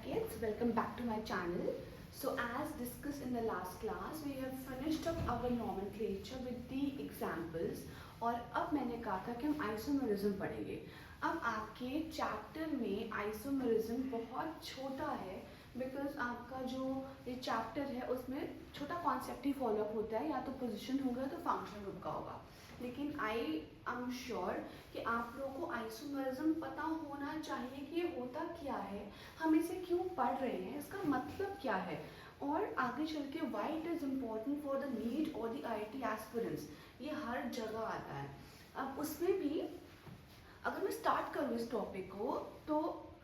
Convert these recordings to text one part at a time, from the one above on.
kids, welcome back to my channel. So as discussed in the last class, we have finished up our nomenclature with the examples और अब मैंने कहा था कि हम isomerism पढ़ेंगे. अब आपके चैप्टर में आइसोमेरिज्म बहुत छोटा है बिकॉज आपका जो ये चैप्टर है उसमें छोटा कॉन्सेप्ट ही फॉलो अप होता है, या तो पोजीशन होगा तो फंक्शन ग्रुप का होगा. लेकिन आई एम श्योर कि आप लोगों को आइसोमेरिज्म पता होना चाहिए कि ये होता क्या है, हम इसे क्यों पढ़ रहे हैं, इसका मतलब क्या है, और आगे चल के why it is important for the NEET और द IIT एस्पिरेंट्स. ये हर जगह आता है. अब उसमें भी अगर मैं स्टार्ट करूँ इस टॉपिक को तो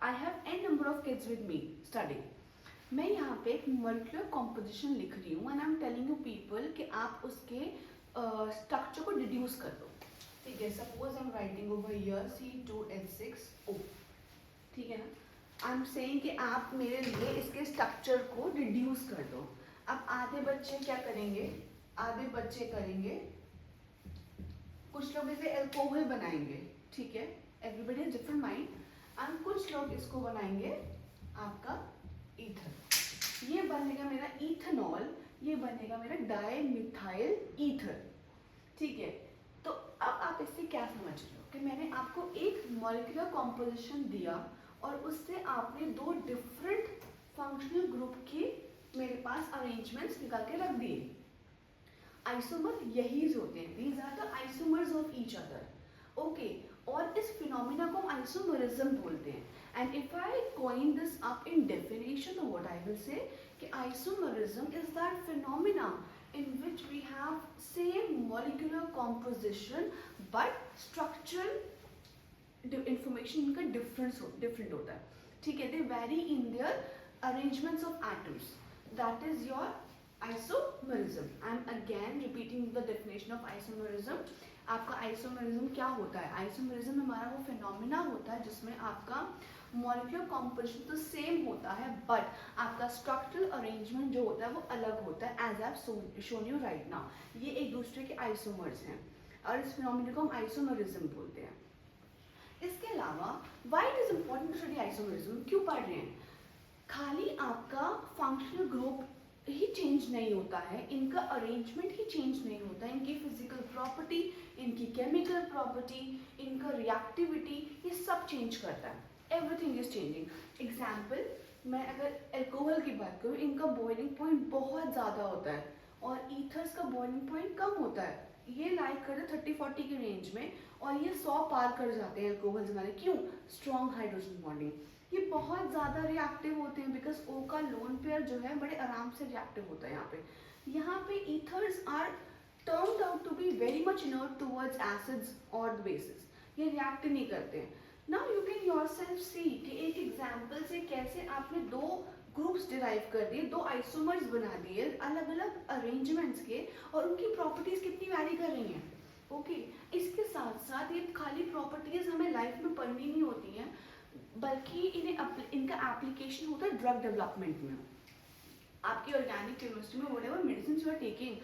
I have an number of kids with me studying. मैं यहाँ पे एक मॉलिक्यूलर कॉम्पोजिशन लिख रही हूँ and I am telling you people कि आप उसके स्ट्रक्चर को डिड्यूस कर दो. ठीक है, suppose I am writing over here C2H6O. ठीक है ना, आई एम सेइंग कि आप मेरे लिए इसके स्ट्रक्चर को डिड्यूस कर दो. अब आधे बच्चे क्या करेंगे, आधे बच्चे करेंगे, कुछ लोग इसे अल्कोहल बनाएंगे. ठीक है, everybody has different mind. And कुछ लोग इसको बनाएंगे आपका ईथर. ये बनेगा मेरा इथेनॉल, ये बनेगा मेरा डाइमिथाइल ईथर. ठीक है, तो अब आप इससे क्या समझ रहे हो कि मैंने आपको एक मॉलिक्यूलर कॉम्पोजिशन दिया और उससे आपने दो डिफरेंट फंक्शनल ग्रुप के मेरे पास अरेंजमेंट्स निकाल के रख दिए. आइसोमर यही होते हैं, these are the isomers of each other. Okay, और इस फिनोमिना को हम आइसोमरिज्म बोलते हैं. And if I coin this up in definition, what I will say कि isomerism is that phenomena in which we have same molecular composition but structural information इनका different होता है. ठीक है, they vary in their arrangements of atoms. That is your isomerism. I am again repeating the definition of isomerism. आपका isomerism क्या होता है? Isomerism में हमारा वो फिनोमिना होता है जिसमें आपका मॉलिक्यूलर कॉम्पोजिशन तो सेम होता है बट आपका स्ट्रक्चरल अरेंजमेंट जो होता है वो अलग होता है. As I have shown you right now, ये एक दूसरे के आइसोमर्स हैं और इस फिनोमिना को हम आइसोमेरिज्म बोलते हैं. इसके अलावा why it is important to study isomerism, क्यों पढ़ रहे हैं? खाली आपका फंक्शनल ग्रुप ही चेंज नहीं होता है, इनका अरेंजमेंट ही चेंज नहीं होता है, इनकी फिजिकल प्रॉपर्टी, इनकी केमिकल प्रॉपर्टी, इनका रिएक्टिविटी, ये सब चेंज करता है. Everything is changing. एग्जाम्पल, मैं अगर अल्कोहल की बात करूँ, इनका बॉइलिंग पॉइंट बहुत ज़्यादा होता है और ईथर्स का बॉइलिंग पॉइंट कम होता है. ये लाइक करते 30-40 के रेंज में और ये 100 पार कर जाते हैं अल्कोहल्स हमारे. क्यों? Strong hydrogen bonding. ये बहुत ज़्यादा रिएक्टिव होते हैं बिकॉज ओ का लोन पेयर जो है बड़े आराम से रिएक्टिव होता है. यहाँ पे ethers are turned out to be very much inert towards acids और बेसिस. ये रिएक्ट नहीं करते हैं. Now you can yourself see कि एक एग्जांपल से कैसे आपने दो ग्रुप्स डिराइव कर दिए, दो आइसोमर्स बना दिए अलग अलग अरेंजमेंट्स के, और उनकी प्रॉपर्टीज कितनी वैरी कर रही हैं. ओके, इसके साथ साथ ये खाली प्रॉपर्टीज हमें लाइफ में पढ़नी नहीं होती हैं बल्कि इनका एप्लीकेशन होता है ड्रग डेवलपमेंट में. आपकी ऑर्गेनिक केमिस्ट्री में whatever medicine you are taking,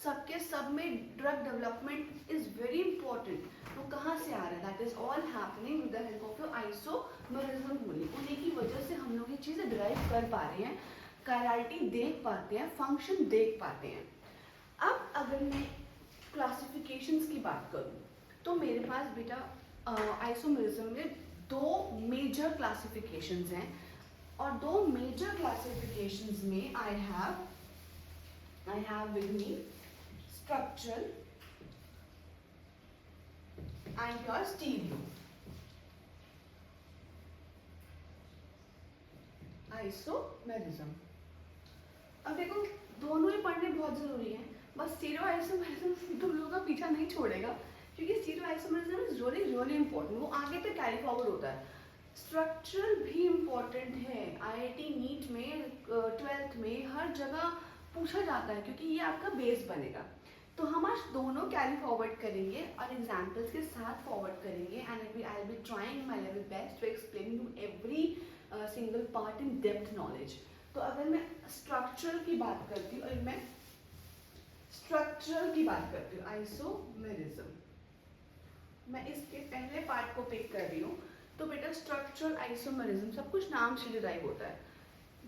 सबके सब में drug development is very important. वो कहाँ से आ रहा है? That is all happening with the help of your isomerism only. उन्हीं की वजह से हम लोग ये चीज़ें डिराइव कर पा रहे हैं, कायरलिटी देख पाते हैं, फंक्शन देख पाते हैं. अब अगर मैं क्लासिफिकेशंस की बात करूँ तो मेरे पास बेटा आइसोमेरिज्म में दो मेजर क्लासिफिकेशंस हैं और दो मेजर क्लासिफिकेशंस में I have with me structural and your stereo. Isomerism, अब देखो दोनों ही पढ़ने बहुत जरूरी है. बस स्टीरियो आइसोमेरिज्म तुम लोगों का पीछा नहीं छोड़ेगा क्योंकि stereo isomerism is really important. वो आगे तक कैरी फॉरवर्ड होता है. स्ट्रक्चरल भी इम्पॉर्टेंट है. IIT नीट में 12th में हर जगह पूछा जाता है क्योंकि ये आपका बेस बनेगा. तो हम आज दोनों कैरी फॉरवर्ड करेंगे और एग्जाम्पल्स के साथ फॉरवर्ड करेंगे and I will be trying my level best to explain you every single part in depth knowledge. तो अगर मैं स्ट्रक्चरल की बात करती हूँ आइसोमेरिज्म, मैं इसके पहले पार्ट को पिक कर रही हूँ. तो बेटा स्ट्रक्चरल आइसोमेरिज्म सब कुछ नाम से डिराइव होता है.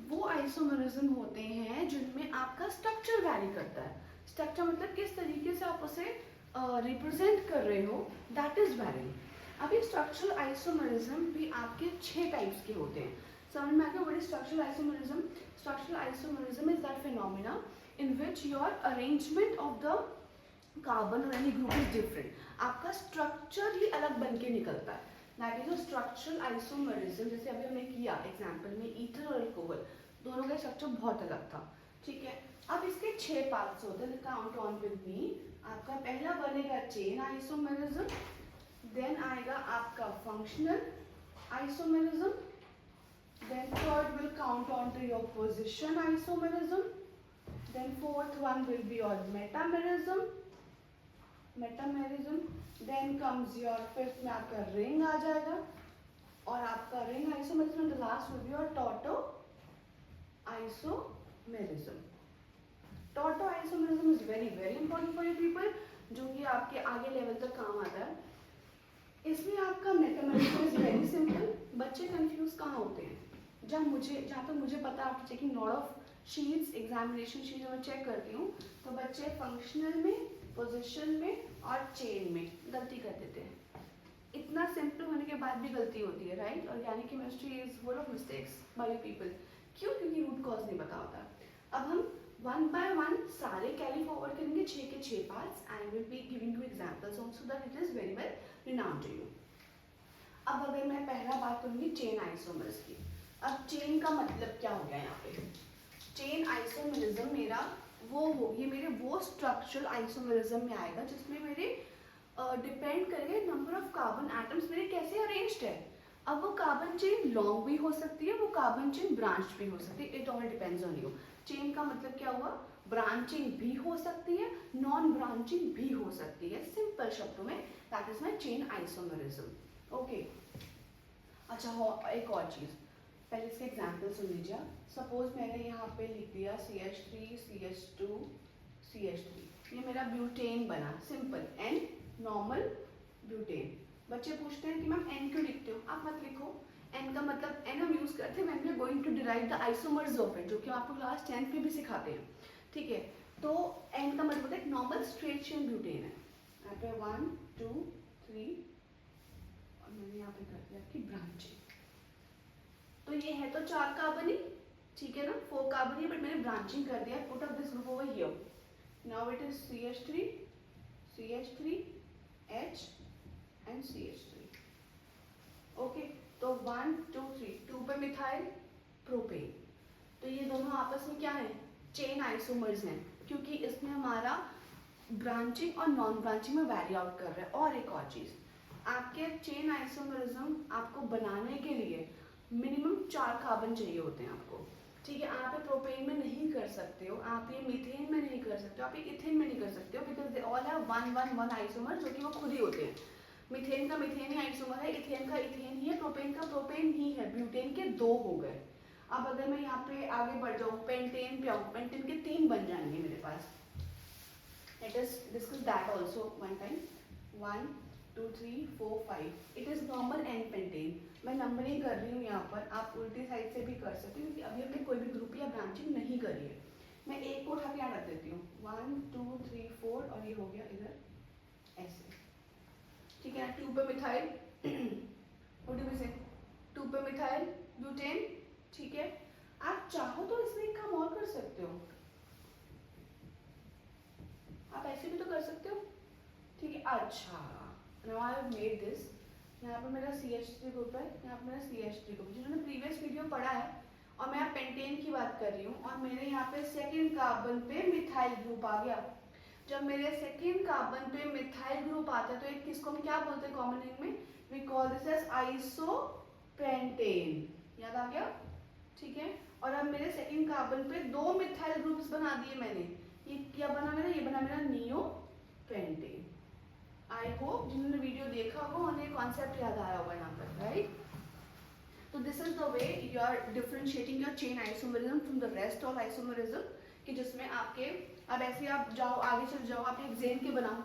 वो आइसोमरिज्म होते हैं जिनमें आपका स्ट्रक्चर वैरी करता है। स्ट्रक्चर मतलब किस तरीके से आप उसे रिप्रेजेंट कर रहे हो, दैट इज वैरी। अभी स्ट्रक्चरल आइसोमरिज्म भी आपके 6 टाइप्स के होते हैं। समझ में आ गया what is structural isomerism? Structural isomerism is that phenomena in which your arrangement of the carbon और एनी ग्रुप इज डिफरेंट। आपका स्ट्रक्चर ही अलग बन के निकलता है, that is a structural isomerism. जैसे अभी हमने किया एग्जांपल में ईथर और अल्कोहल, दोनों का स्ट्रक्चर बहुत अलग था, ठीक है। अब इसके 6 पार्ट्स होते हैं, काउंट ऑन विद मी। आपका पहला बनेगा चेन आइसोमरिज्म, देन आएगा आपका functional isomerism, then third will count on to your position isomerism, then fourth one will be your metamerism, then comes your fifth में आपका रिंग आ जाएगा, और आपका ring isomerism, the last will be your tauto isomerism. Tauto isomerism is very very important for you people, जो कि आपके आगे लेवल तक काम आता है। इसमें आपका मेटामेरिज्म इज वेरी सिंपल। बच्चे कंफ्यूज कहाँ होते हैं? जहाँ तक मुझे पता है, after checking lot of sheets, examination sheets मैं चेक करती हूँ, तो बच्चे फंक्शनल में, पोजीशन में और चेन में गलती कर देते हैं। इतना सिंपल होने के बाद भी गलती होती है, right? Organic chemistry is full of mistakes by you people. क्यों? क्योंकि रूट कॉज नहीं पता होता। अब हम वन बाय वन सारे कैरी फॉरवर्ड करेंगे, 6 के 6 parts, and will be giving you examples also that it is very well renowned to you. अब अगर मैं पहला बात करूंगी चेन आइसोमर्स की। अब चेन का मतलब क्या हो गया यहाँ पे? चेन आइसोमरिज्म मेरा ये मेरे वो स्ट्रक्चरल आइसोमरिज्म में आएगा जिसमें मेरे डिपेंड करेंगे नंबर ऑफ कार्बन एटम्स मेरे कैसे अरेंज्ड है। अब वो कार्बन चेन लॉन्ग भी हो सकती है, वो कार्बन चेन ब्रांच भी हो सकती है, it all depends on you. Chain का मतलब क्या हुआ? ब्रांचिंग भी हो सकती है, नॉन ब्रांचिंग भी हो सकती है। सिंपल शब्दों में that is my chain isomerism. Okay, अच्छा एक और चीज, पहले इसके एग्जाम्पल सुन लीजिए। सपोज मैंने यहाँ पे लिख दिया CH3 CH2 CH3, ये मेरा ब्यूटेन बना, सिंपल एन नॉर्मल ब्यूटेन। बच्चे पूछते हैं कि मैम एन क्यों लिखते हो? आप मत लिखो, एन का मतलब एन हम यूज करते हैं when we are going to derive the isomers of it, जो कि आपको क्लास 10th में भी सिखाते हैं, ठीक है। तो एन का मतलब होता है एक नॉर्मल स्ट्रेट चेन ब्यूटेन है। यहाँ पे 1 2 3 और मैंने यहाँ पे कर दिया कि ब्रांचिंग। तो ये है तो 4 कार्बन ही, ठीक है ना, 4 कार्बन ही, बट मैंने ब्रांचिंग कर दिया। Put off this group over here, now it is CH3 CH3 H and CH3। Okay, तो 1 2 3, 2 पे मिथाइल प्रोपेन, तो ये दोनों आपस में क्या है? चेन आइसोमर्स हैं, क्योंकि इसमें हमारा ब्रांचिंग और नॉन ब्रांचिंग में वैरी आउट कर रहा है। और एक और चीज, आपके चेन आइसोमरिज्म आपको बनाने के लिए मिनिमम 4 कार्बन चाहिए होते हैं आपको, ठीक है। आप ये प्रोपेन में नहीं कर सकते हो, आप ये मीथेन में नहीं कर सकते हो, आप ये इथेन में नहीं कर सकते हो, because they all have 1 isomer, जो कि वो खुद ही होते हैं। मीथेन का मीथेन ही आइसोमर है, इथेन का इथेन ही है, प्रोपेन का प्रोपेन ही है। ब्यूटेन के 2 हो गए। अब अगर मैं यहाँ पे आगे बढ़ जाऊँ, पेंटेन पे आऊँ, पेंटेन के 3 बन जाएंगे मेरे पास। Let us discuss that also one time. 1 2 3 4 5, it is normal n pentane. मैं नंबरिंग कर रही हूँ यहाँ पर, आप उल्टी साइड से भी कर सकते हो, क्योंकि अभी हमने कोई भी ग्रुप या ब्रांचिंग नहीं करी है। मैं एक को उठा के यहाँ रख देती हूँ, 1 2 3 4, और ये हो गया इधर ऐसे, ठीक है। 2 पे मिथाइल, व्हाट डू वी से, 2 पे मिथाइल ब्यूटेन, ठीक है। आप चाहो तो इसमें एक काम और कर सकते हो, आप ऐसे भी तो कर सकते हो, ठीक है। अच्छा, now I have made this, यहाँ पर मेरा CH3 ग्रुप है, यहाँ पर मेरा CH3 ग्रुप। जिन्होंने प्रीवियस वीडियो पढ़ा है, और मैं पेंटेन की बात कर रही हूँ, और मेरे यहाँ पे सेकेंड कार्बन पे मिथाइल ग्रुप आ गया। जब मेरे सेकेंड कार्बन पे मिथाइल ग्रुप आता है, तो एक किसको हम क्या बोलते हैं कॉमन नेम में? We call this as isopentane. याद आ गया, ठीक है। और अब मेरे सेकेंड कार्बन पे 2 मिथाइल ग्रुप्स बना दिए मैंने। ये क्या बना मेरा? ये बना मेरा नियोपेंटेन। आई होप जिन्होंने वीडियो देखा होगा उन्हें कॉन्सेप्ट याद आया होगा यहाँ पर, राइट? तो this is the way you are differentiating your chain isomerism from the rest of isomerism, कि जिसमें आपके, अब ऐसे आप जाओ आगे चल जाओ, आप हेक्सेन के बनाओ,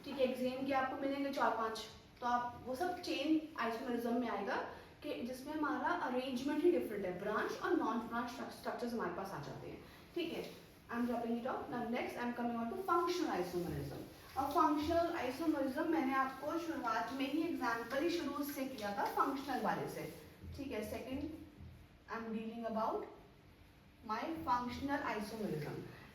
ठीक है। हेक्सेन के आपको मिलेंगे 4-5, तो आप वो सब चेन आइसोमरिज्म में आएगा, कि जिसमें हमारा अरेंजमेंट ही डिफरेंट है, ब्रांच और नॉन ब्रांच स्ट्रक्चर्स हमारे पास आ जाते हैं, ठीक है। I am dropping it out. Now next I am coming on to functional isomerism. और फंक्शनल आइसोमरिज्म मैंने आपको शुरुआत में ही एग्जांपल ही शुरू से किया था फंक्शनल वाले से, ठीक है। Second I am dealing about my functional isomerism.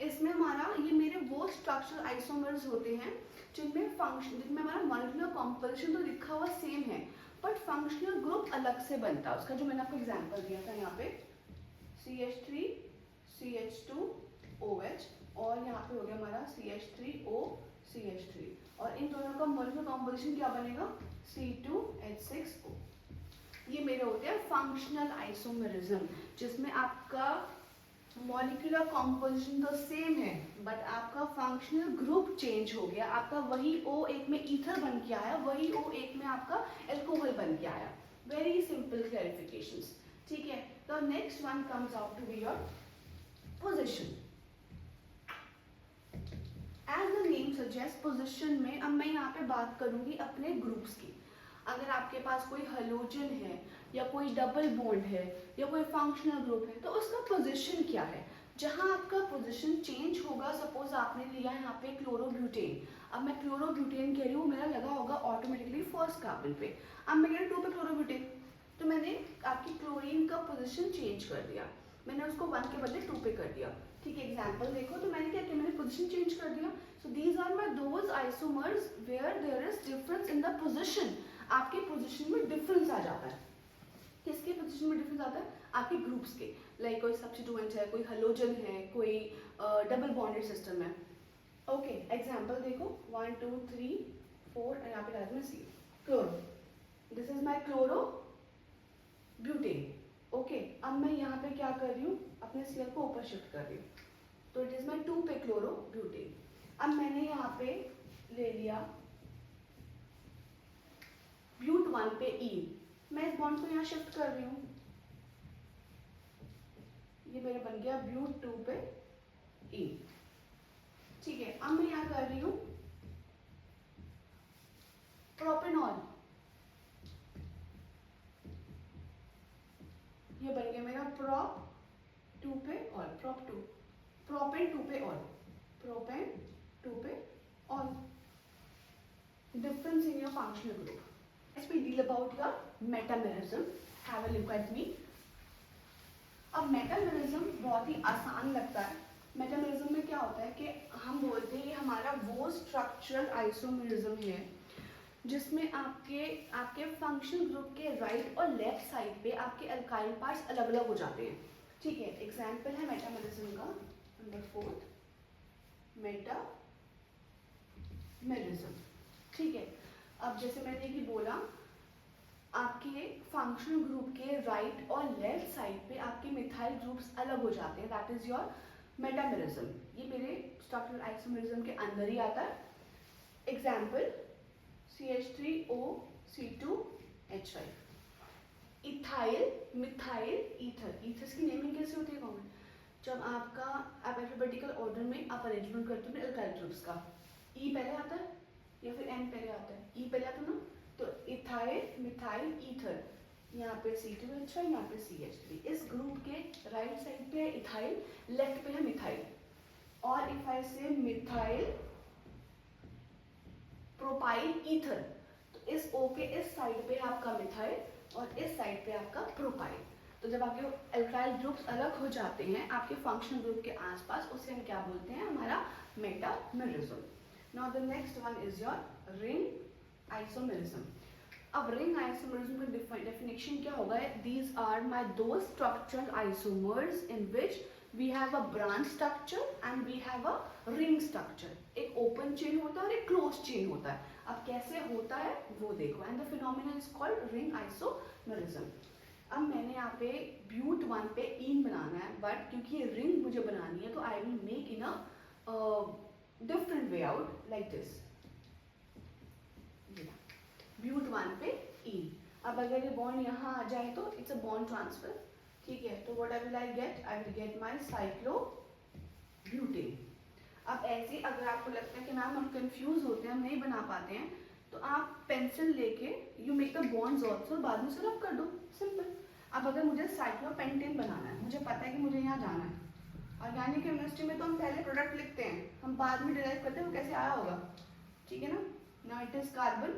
इसमें हमारा ये मेरे वो स्ट्रक्चरल आइसोमर्स होते हैं जिनमें हमारा मॉलिक्यूलर कॉम्पोजिशन तो लिखा हुआ सेम है, बट फंक्शनल ग्रुप अलग से बनता है उसका, जो मैंने आपको एग्जांपल दिया था यहाँ पे CH3 CH2OH, और यहाँ पे हो गया हमारा CH3O CH3, और इन दोनों का मॉलिक्यूलर कॉम्पोजिशन क्या बनेगा C2H6O। ये मेरे होते हैं फंक्शनल आइसोमरिज्म, जिसमें आपका मॉलिक्यूलर कॉम्पोजिशन तो सेम है बट आपका फंक्शनल ग्रुप चेंज हो गया, आपका वही O एक में ईथर बन के आया, वही O एक में आपका एल्कोहल बन के आया। वेरी सिंपल क्लैरिफिकेशंस, ठीक है। The next one comes out to be your position. As the name suggest, position में अब मैं यहाँ पे बात करूंगी अपने ग्रुप्स की। अगर आपके पास कोई हेलोजन है या कोई डबल बॉन्ड है या कोई फंक्शनल ग्रुप है तो उसका पोजीशन क्या है। जहां आपका पोजीशन चेंज होगा, सपोज आपने लिया है यहाँ पे क्लोरोब्यूटेन, अब मैं क्लोरोब्यूटेन कह रही हूँ, मेरा लगा होगा ऑटोमेटिकली फर्स्ट कार्बन पे, अब मैं कह रही हूँ 2 पे क्लोरोब्यूटेन, तो मैंने आपकी क्लोरीन का पोजीशन चेंज कर दिया, मैंने उसको 1 के बदले 2 पे कर दिया, ठीक है। एग्जाम्पल देखो तो मैंने क्या किया, मैंने पोजीशन चेंज कर दिया। So these are my those isomers where there is difference in the position. आपके पोजीशन में डिफरेंस आ जाता है। किसके पोजीशन में डिफरेंस आता है, आपके ग्रुप्स के, लाइक कोई सब्स्टिट्यूएंट है, कोई हेलोजन है, कोई डबल बॉन्डेड सिस्टम है, ओके। एग्जांपल देखो 1 2 3 4 एंड यहाँ पे डाल दूँ C chloro, this is my chloro butane, okay. अब मैं यहाँ पे क्या कर रही हूँ, अपने सीएल को ऊपर शिफ्ट कर रही हूँ, तो इट इज माय 2 पे क्लोरो ब्यूटेन। अब मैंने यहाँ पे ले लिया ब्यूट 1 पे ई, मैं इस बॉन्ड को यहाँ शिफ्ट कर रही हूँ, ये मेरा बन गया ब्यूट 2 पे ई, ठीक है। अब मैं यहाँ कर रही हूँ प्रोपेनॉल, ये बन गया मेरा प्रोप 2 पे ऑल, प्रोपेन 2 पे ऑल, प्रोपेन 2 पे all. Difference in your functional group. Next we deal about your metamerism. Have a look at me. अब मेटामेरिज्म बहुत ही आसान लगता है। मेटामेरिज्म में क्या होता है कि हम बोलते हैं हमारा वो स्ट्रक्चरल आइसोमेरिज्म है जिसमें आपके फंक्शनल ग्रुप के राइट और लेफ्ट साइड पे आपके अल्काइल पार्ट्स अलग अलग हो जाते हैं, ठीक है। एग्जाम्पल है मेटामेरिज्म का नंबर 4 मेटामेरिज्म, ठीक है। अब जैसे मैंने कि बोला आपके फंक्शनल ग्रुप के राइट और लेफ्ट साइड पे आपके मिथाइल ग्रुप्स अलग हो जाते हैं, दैट इज योर मेटामेरिज्म। ये मेरे स्ट्रक्चरल आइसोमेरिज्म के अंदर ही आता है। Example CH3O C2H5, ethyl methyl ether, ethers की नेमिंग कैसे होती है कॉमन, जब आपका आप अल्फाबेटिकल ऑर्डर में आप अरेंजमेंट करते हो अल्काइल ग्रुप्स का, ई पहले आता है या फिर एन पहले आता है, ई पहले आता है ना, तो इथाइल मिथाइल ईथर, यहाँ पे C2H5, यहाँ पे CH3। इस ग्रुप के राइट साइड पे है इथाइल, लेफ्ट पे है मिथाइल, और इफ आई से मिथाइल प्रोपाइल ईथर, तो इस O के इस साइड पे आपका मिथाइल और इस साइड पे आपका प्रोपाइल। तो जब आपके अल्काइल ग्रुप्स अलग हो जाते हैं आपके फंक्शनल ग्रुप के आसपास, उसे हम क्या बोलते हैं, हमारा metamerism. Now the next one is your ring isomerism. अब रिंग आइसोमेरिज्म का डेफिनेशन क्या होगा, दीज आर माय दो structural isomers in which we have a branch structure and we have a ring structure. एक ओपन चेन होता है और एक क्लोज चेन होता है। अब कैसे होता है वो देखो, and the phenomena is called ring isomerism. अब मैंने यहाँ पे ब्यूट 1 पे ईन बनाना है, बट क्योंकि ये रिंग मुझे बनानी है तो I will make in a different way out like this, but 1 पे ईन। अब अगर ये बॉन्ड यहाँ आ जाए तो इट्स अ बॉन्ड ट्रांसफर, ठीक है। तो what I will get my cyclobutane. अब ऐसे अगर आपको लगता है कि मैम हम कंफ्यूज होते हैं, हम नहीं बना पाते हैं, तो आप पेंसिल लेके you make the bonds also, बाद में रब कर दो, सिंपल। अब अगर मुझे साइक्लोपेंटेन बनाना है, मुझे पता है कि मुझे यहाँ जाना है, ऑर्गेनिक केमिस्ट्री में तो हम पहले प्रोडक्ट लिखते हैं, हम बाद में डिराइव करते हैं वो कैसे आया होगा, ठीक है ना। Now it is carbon,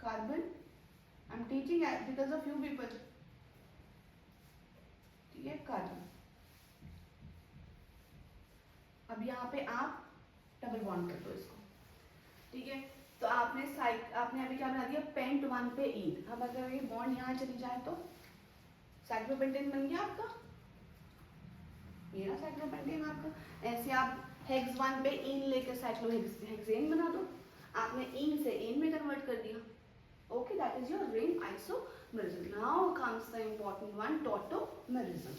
carbon, I am teaching because of you people, ठीक है, कार्बन। अब यहाँ पे आप डबल बॉन्ड कर दो इसको, ठीक है। तो आपने अभी क्या बना दिया, पेंट 1 पे ईन। अब अगर ये बॉन्ड यहाँ चली जाए तो साइक्लोपेंटेन बन गया आपका, ये ना साइक्लोपेंटेन आपका। ऐसे आप हेक्स 1 पे ईन लेकर साइक्लोहेक्सेन बना दो, आपने ईन से एन में कन्वर्ट कर दिया। Okay, that is your ring isomerism. Now comes the important one, tautomerism.